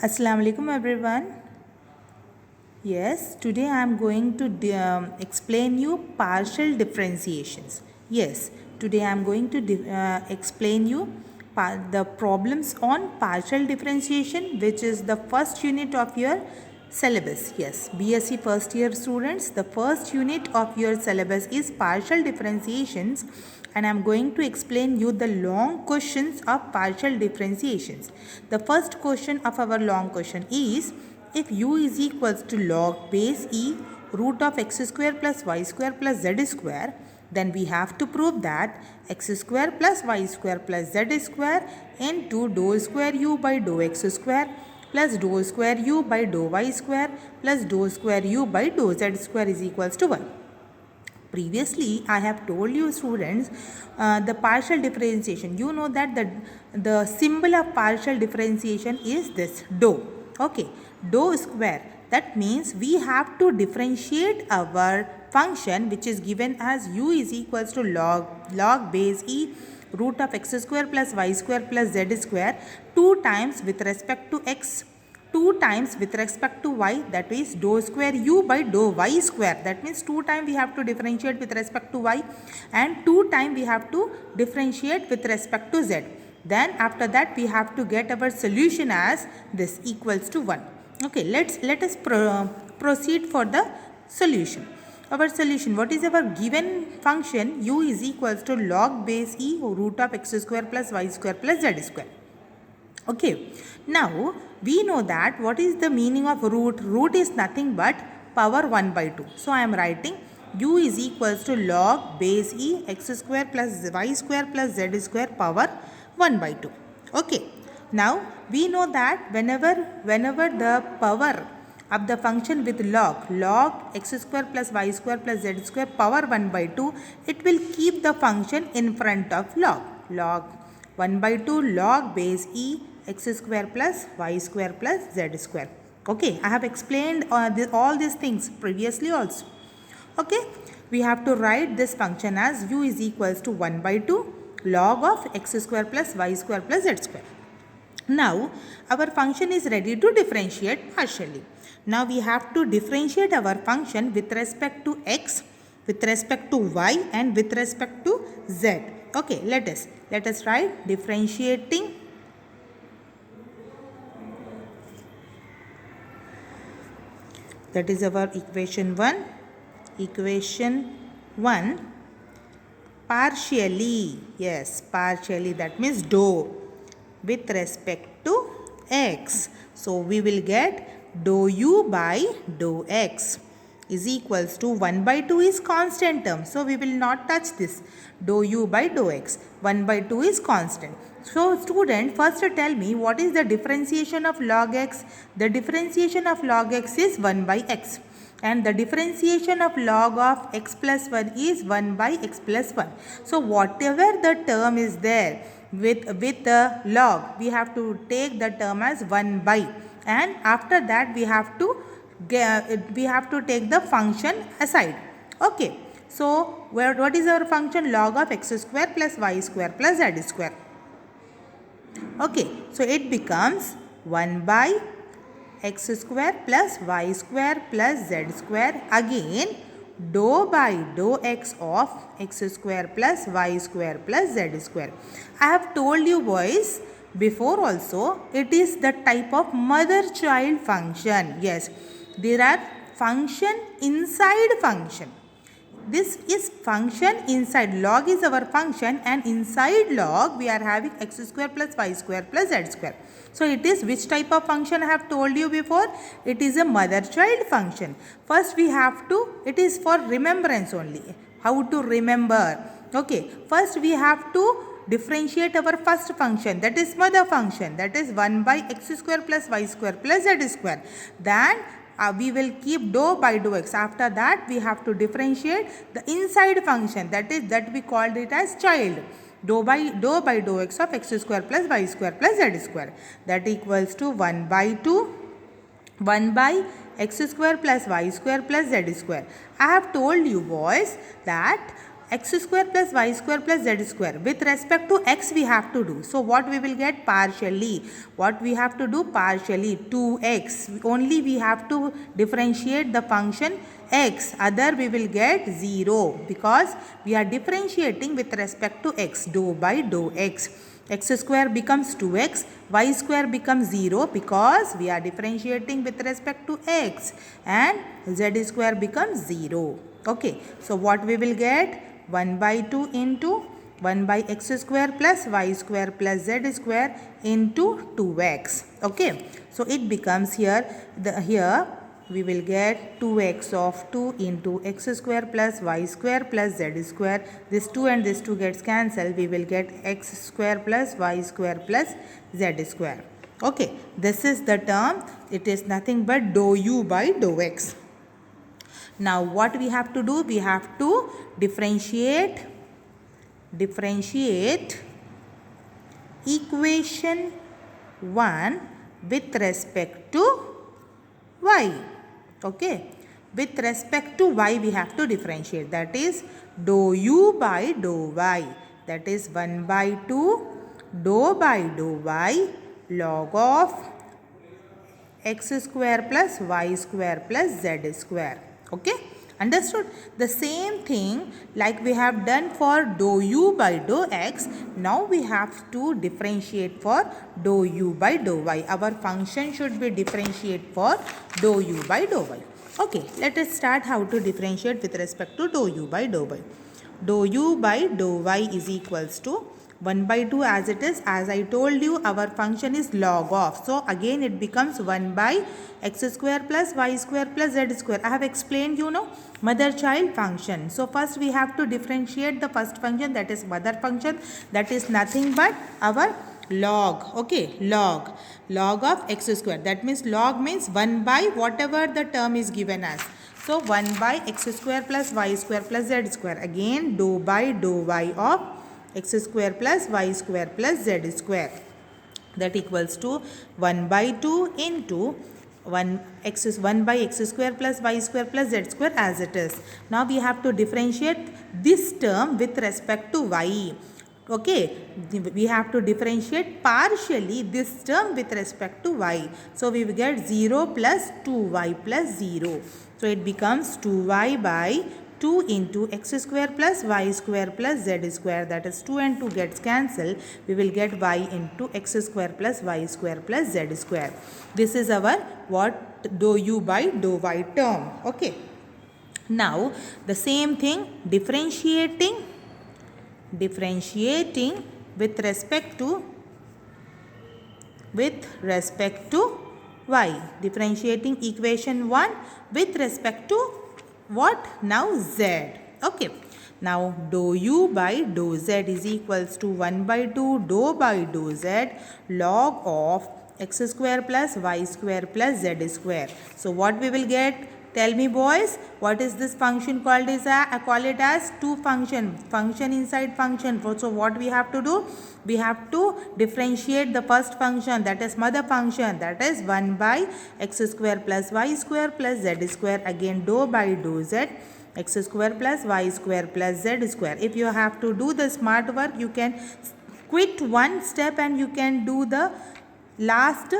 Assalamu alaikum everyone. Yes, today I am going to explain you partial differentiations. Yes, today I am going to explain you the problems on partial differentiation, which is the first unit of your syllabus. Yes, BSc first year students, the first unit of your syllabus is partial differentiations, and I am going to explain you the long questions of partial differentiations. The first question of our long question is, if u is equals to log base e root of x square plus y square plus z square, then we have to prove that x square plus y square plus z square into dou square u by dou x square plus dou square u by dou y square plus dou square u by dou z square is equals to 1. Previously, I have told you students the partial differentiation. You know that the symbol of partial differentiation is this dou. Okay, dou square. That means we have to differentiate our function which is given as u is equals to log base e root of x square plus y square plus z square 2 times with respect to x, 2 times with respect to y, that is dou square u by dou y square. That means 2 times we have to differentiate with respect to y and 2 times we have to differentiate with respect to z. Then after that we have to get our solution as this equals to 1. Okay, let us proceed for the solution. Our solution, what is our given function? U is equals to log base e root of x square plus y square plus z square. Okay, now we know that what is the meaning of root? Root is nothing but power 1 by 2. So I am writing u is equals to log base e x square plus y square plus z square power 1 by 2. Okay, now we know that whenever the power of the function with log x square plus y square plus z square power 1 by 2, it will keep the function in front of log 1 by 2 log base e x square plus y square plus z square. Okay, I have explained all these things previously also. Okay, we have to write this function as u is equals to 1 by 2 log of x square plus y square plus z square. Now our function is ready to differentiate partially. Now we have to differentiate our function with respect to x, with respect to y and with respect to z. Okay, let us write differentiating that is our equation 1. Equation 1 partially, yes, partially, that means dou with respect to x. So we will get dou u by dou x is equals to 1 by 2 is constant term. So we will not touch this. Dou u by dou x. 1 by 2 is constant. So student, first tell me what is the differentiation of log x? The differentiation of log x is 1 by x. And the differentiation of log of x plus 1 is 1 by x plus 1. So whatever the term is there with the log, we have to take the term as 1 by, and after that we have to take the function aside. Okay, so what is our function? Log of x square plus y square plus z square. Okay, so it becomes 1 by x square plus y square plus z square, again dou by dou x of x square plus y square plus z square. I have told you boys before also, it is the type of mother-child function. Yes, there are function inside function. This is function inside. Log is our function and inside log we are having x square plus y square plus z square. So it is which type of function I have told you before? It is a mother-child function. First we have to, it is for remembrance only. How to remember? Okay, first we have to differentiate our first function, that is mother function, that is 1 by x square plus y square plus z square. Then we will keep dou by dou x. After that we have to differentiate the inside function, that we called it as child. Dou by dou x of x square plus y square plus z square, that equals to 1 by 2 1 by x square plus y square plus z square. I have told you boys that x square plus y square plus z square. With respect to x we have to do. So what we will get? Partially. What we have to do? Partially. 2x. Only we have to differentiate the function x. Other we will get 0 because we are differentiating with respect to x. Dou by dou x. X square becomes 2x, y square becomes 0 because we are differentiating with respect to x, and z square becomes 0. Okay, so what we will get? 1 by 2 into 1 by x square plus y square plus z square into 2x. Okay, so it becomes here we will get 2x of 2 into x square plus y square plus z square. This 2 and this 2 gets cancelled. We will get x square plus y square plus z square. Okay, this is the term. It is nothing but dou u by dou x. Now what we have to do? We have to differentiate equation 1 with respect to y. Okay, with respect to y we have to differentiate, that is dou u by dou y, that is 1 by 2 dou by dou y log of x square plus y square plus z square. Okay, understood? The same thing like we have done for dou u by dou x, now we have to differentiate for dou u by dou y. Our function should be differentiate for dou u by dou y. Okay, let us start how to differentiate with respect to dou u by dou y. Dou u by dou y is equals to 1 by 2 as it is. As I told you, our function is log of. So again it becomes 1 by x square plus y square plus z square. I have explained mother-child function. So first we have to differentiate the first function, that is mother function, that is nothing but our log. Okay, log of x square. That means log means 1 by whatever the term is given as. So 1 by x square plus y square plus z square. Again dou by dou y of x square plus y square plus z square. That equals to 1 by 2 into 1 by x square plus y square plus z square as it is. Now we have to differentiate this term with respect to y. Okay, we have to differentiate partially this term with respect to y. So we will get 0 plus 2y plus 0. So it becomes 2y by 2 into x square plus y square plus z square, that is 2 and 2 gets cancelled. We will get y into x square plus y square plus z square. This is our what? Dou u by dou y term. Okay. Now the same thing, differentiating with respect to y. Differentiating equation 1 with respect to what? Now z. Okay. Now dou u by dou z is equals to 1 by 2 dou by dou z log of x square plus y square plus z square. So what we will get? Tell me boys, what is this function called? I call it as two function inside function. So what we have to do? We have to differentiate the first function, that is mother function, that is 1 by x square plus y square plus z square. Again dou by dou z x square plus y square plus z square. If you have to do the smart work, you can quit one step and you can do the last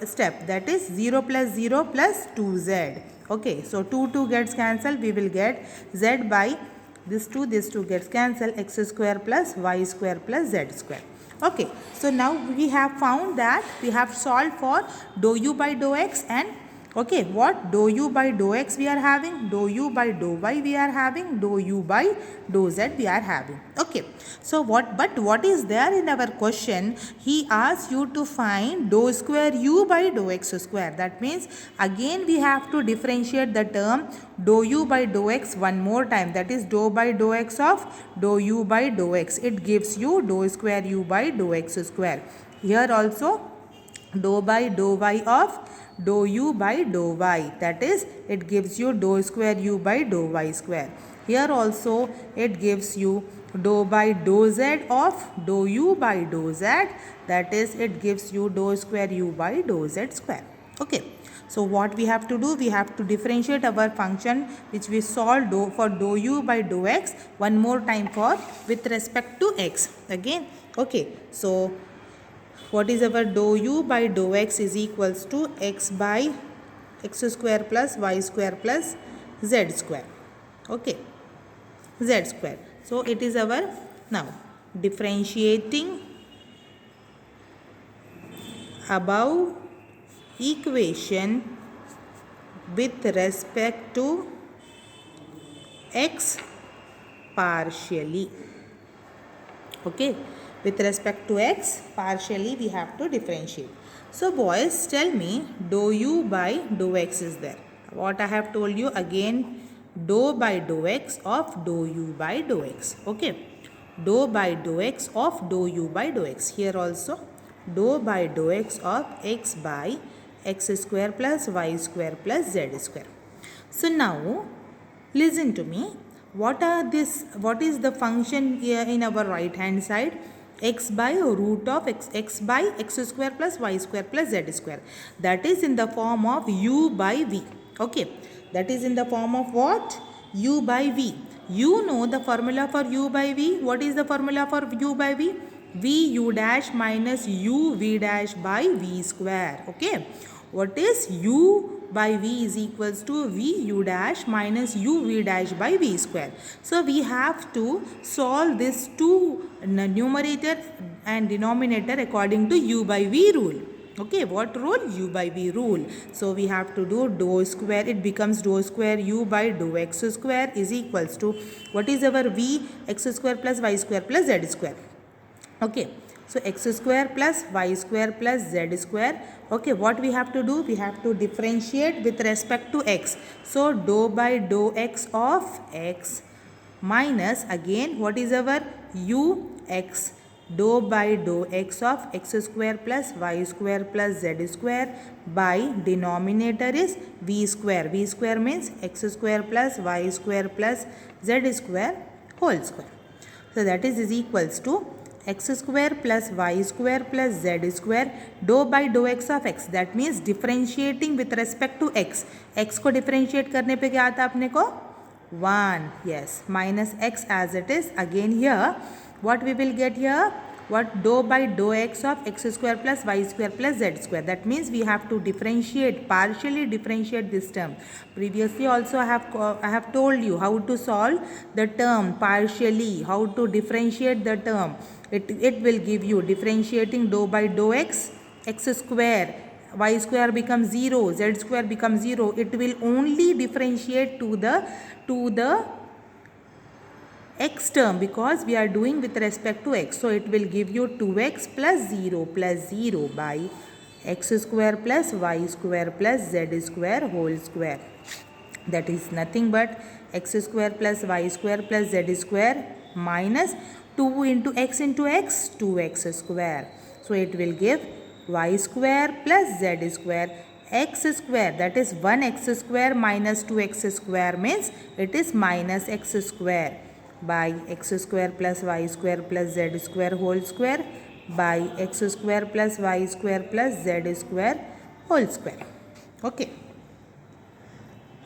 step, that is 0 plus 0 plus 2z. Okay, so 2 gets cancelled. We will get z by this 2 gets cancelled, x square plus y square plus z square. Okay, so now we have found that we have solved for dou u by dou x and okay, what? Dou u by dou x we are having, dou u by dou y we are having, dou u by dou z we are having. Okay, so what is there in our question? He asks you to find dou square u by dou x square. That means again we have to differentiate the term dou u by dou x one more time. That is dou by dou x of dou u by dou x. It gives you dou square u by dou x square. Here also dou by dou y of dou u by dou y, that is it gives you dou square u by dou y square. Here also it gives you dou by dou z of dou u by dou z, that is it gives you dou square u by dou z square. Okay, So what we have to do, we have to differentiate our function which we solved for dou u by dou x one more time for with respect to x again. Okay, so what is our dou u by dou x is equals to x by x square plus y square plus z square. Okay, z square. So it is our now differentiating above equation with respect to x partially. Okay, with respect to x partially we have to differentiate. So boys, tell me, dou u by dou x is there. What I have told you again, dou by dou x of dou u by dou x. Okay, dou by dou x of dou u by dou x. Here also dou by dou x of x by x square plus y square plus z square. So now listen to me. What is the function here in our right hand side? X by root of x by x square plus y square plus z square. That is in the form of u by v. Okay, that is in the form of what? U by v. You know the formula for u by v. What is the formula for u by v? V u dash minus u v dash by v square. Okay, what is u by v is equals to v u dash minus u v dash by v square. So we have to solve this two numerator and denominator according to u by v rule. Okay, what rule? U by v rule. So we have to do dou square. It becomes dou square u by dou x square is equals to, what is our v? X square plus y square plus z square. Okay, so x square plus y square plus z square. Okay, what we have to do? We have to differentiate with respect to x. So dou by dou x of x minus, again what is our u x, dou by dou x of x square plus y square plus z square by denominator is v square. V square means x square plus y square plus z square whole square. So that is equals to x square plus y square plus z square dou by dou x of x. That means differentiating with respect to x. x को differentiate करने पे क्या आता है अपने को? 1. Yes, minus x as it is. Again here, what we will get here? What? Dou by dou x of x square plus y square plus z square. That means we have to differentiate, partially differentiate this term. Previously also I have told you how to solve the term partially, how to differentiate the term. It will give you differentiating dou by dou x, x square, y square becomes 0, z square becomes 0. It will only differentiate to the x term because we are doing with respect to x. So it will give you 2x plus 0 by x square plus y square plus z square whole square. That is nothing but x square plus y square plus z square minus 2 into x, 2x square. So it will give y square plus z square x square, that is 1x square minus 2x square means it is minus x square by x square plus y square plus z square whole square by x square plus y square plus z square whole square. Okay,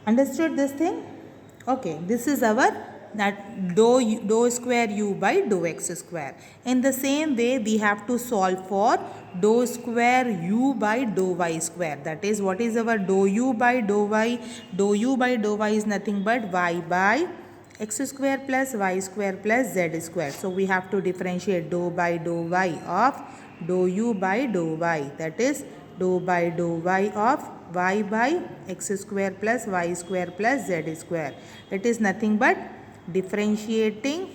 understood this thing? Okay, this is our that dou square u by dou x square. In the same way we have to solve for dou square u by dou y square. That is, what is our dou u by dou y? Dou u by dou y is nothing but y by x square plus y square plus z square. So we have to differentiate dou by dou y of dou u by dou y. That is dou by dou y of y by x square plus y square plus z square. It is nothing but differentiating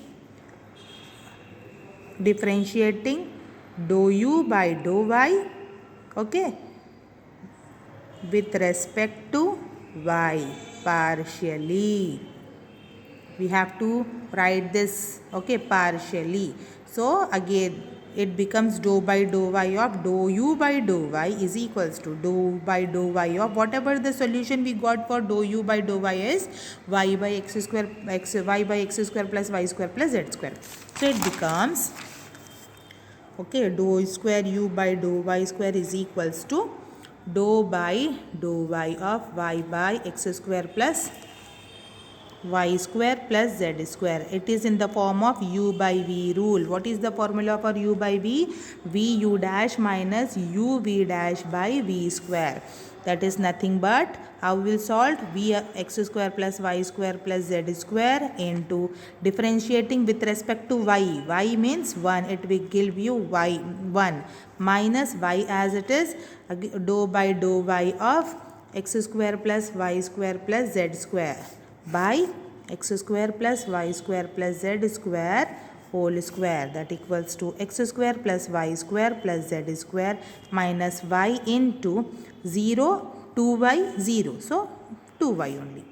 dou u by dou y, okay, with respect to y partially. We have to write this, okay, partially. So again it becomes dou by dou y of dou u by dou y is equals to dou by dou y of whatever the solution we got for dou u by dou y is y by x square plus y square plus z square. So it becomes, okay, dou square u by dou y square is equals to dou by dou y of y by x square plus y square plus z square. It is in the form of u by v rule. What is the formula for u by v? V u dash minus u v dash by v square. That is nothing but, how we will solve? V x square plus y square plus z square into differentiating with respect to y. Y means 1. It will give you y 1 minus y as it is, dou by dou y of x square plus y square plus z square by x square plus y square plus z square whole square, that equals to x square plus y square plus z square minus y into 0, 2y 0. So 2y only.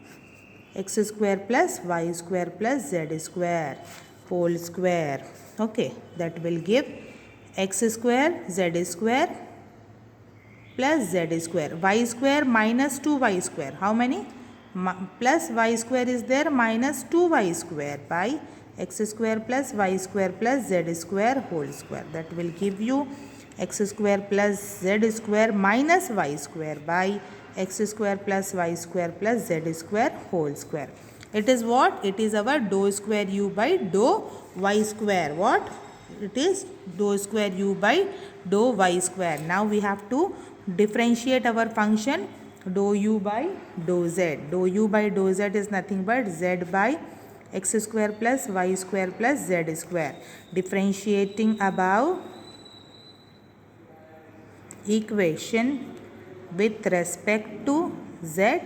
X square plus y square plus z square whole square. Okay, that will give x square z square plus z square, y square minus 2y square. How many? Plus y square is there, minus 2y square by x square plus y square plus z square whole square. That will give you x square plus z square minus y square by x square plus y square plus z square whole square. It is what? It is our dou square u by dou y square. What? It is dou square u by dou y square. Now we have to differentiate our function dou u by dou z. Dou u by dou z is nothing but z by x square plus y square plus z square. Differentiating above equation with respect to z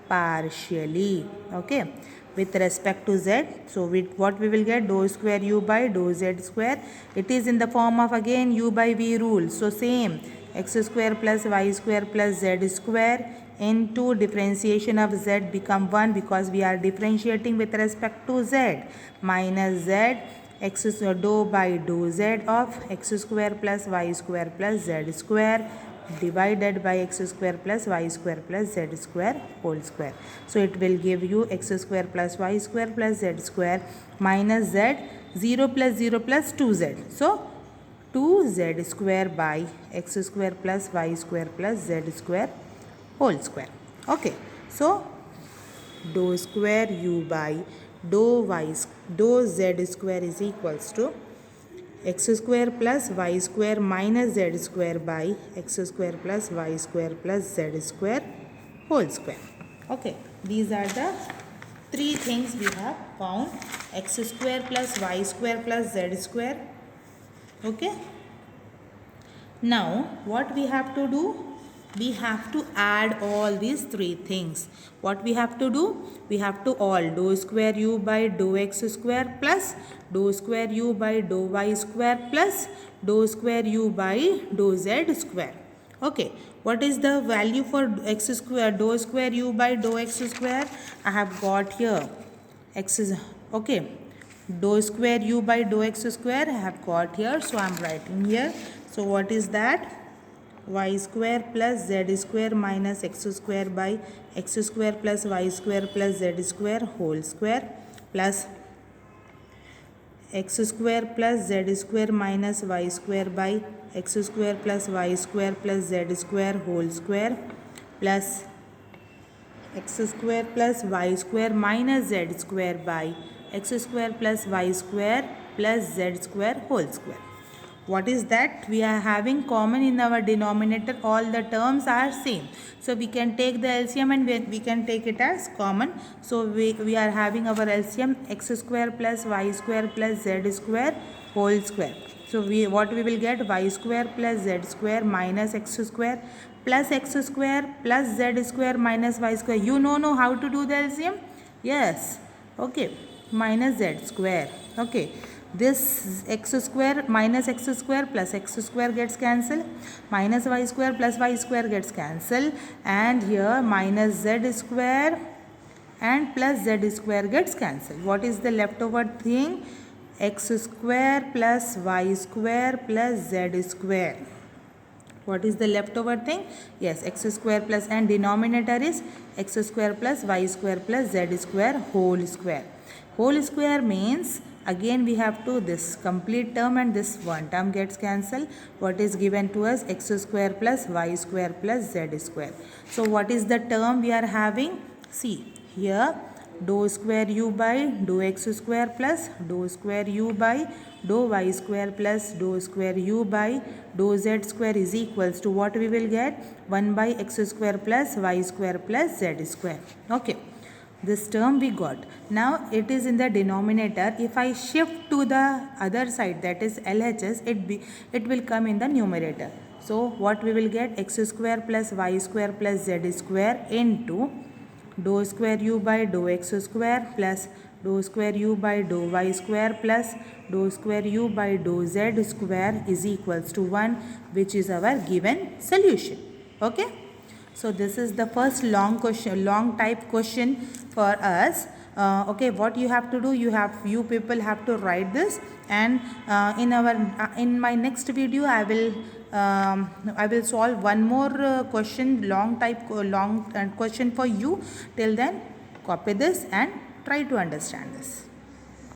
partially. Okay, with respect to z, so what we will get? Dou square u by dou z square. It is in the form of again u by v rule. So same, x square plus y square plus z square into differentiation of z become 1 because we are differentiating with respect to z, minus z x dou by dou z of x square plus y square plus z square divided by x square plus y square plus z square whole square. So it will give you x square plus y square plus z square minus z, 0 plus 0 plus 2z. So 2z square by x square plus y square plus z square whole square. Okay, so dou square u by dou z square is equals to x square plus y square minus z square by x square plus y square plus z square whole square. Okay, these are the three things we have found: x square plus y square plus z square. Okay, now what we have to do? We have to add all these three things. What we have to do? We have to all dou square u by dou x square plus dou square u by dou y square plus dou square u by dou z square. Okay, what is the value for x square, dou square u by dou x square? I have got here x is, okay, dou square u by dou x square I have got here, so I am writing here. So what is that? Y square plus z square minus x square by x square plus y square plus z square whole square plus x square plus z square minus y square by x square plus y square plus z square whole square plus x square plus y square minus z square by x square plus y square plus z square whole square. What is that? We are having common in our denominator, all the terms are same. So we can take the LCM and we can take it as common. So we are having our LCM x square plus y square plus z square whole square. So what we will get? Y square plus z square minus x square plus x square plus z square minus y square. You know how to do the LCM? Yes. Okay. Minus z square. Okay. This x square minus x square plus x square gets cancelled, minus y square plus y square gets cancelled, and here minus z square and plus z square gets cancelled. What is the leftover thing? X square plus y square plus z square. What is the leftover thing? Yes, x square plus, and denominator is x square plus y square plus z square whole square. Whole square means again we have to this complete term and this one term gets cancelled. What is given to us? X square plus y square plus z square. So what is the term we are having? See here, dou square u by dou x square plus dou square u by dou y square plus dou square u by dou z square is equals to what we will get? 1 by x square plus y square plus z square. Okay. This term we got. Now it is in the denominator. If I shift to the other side, that is LHS, it will come in the numerator. So what we will get? X square plus y square plus z square into dou square u by dou x square plus dou square u by dou y square plus dou square u by dou z square is equals to 1, which is our given solution. Okay. So this is the first long type question for us. Okay, what you have to do, you people have to write this, and in my next video I will solve one more question, long question for you. Till then, copy this and try to understand this.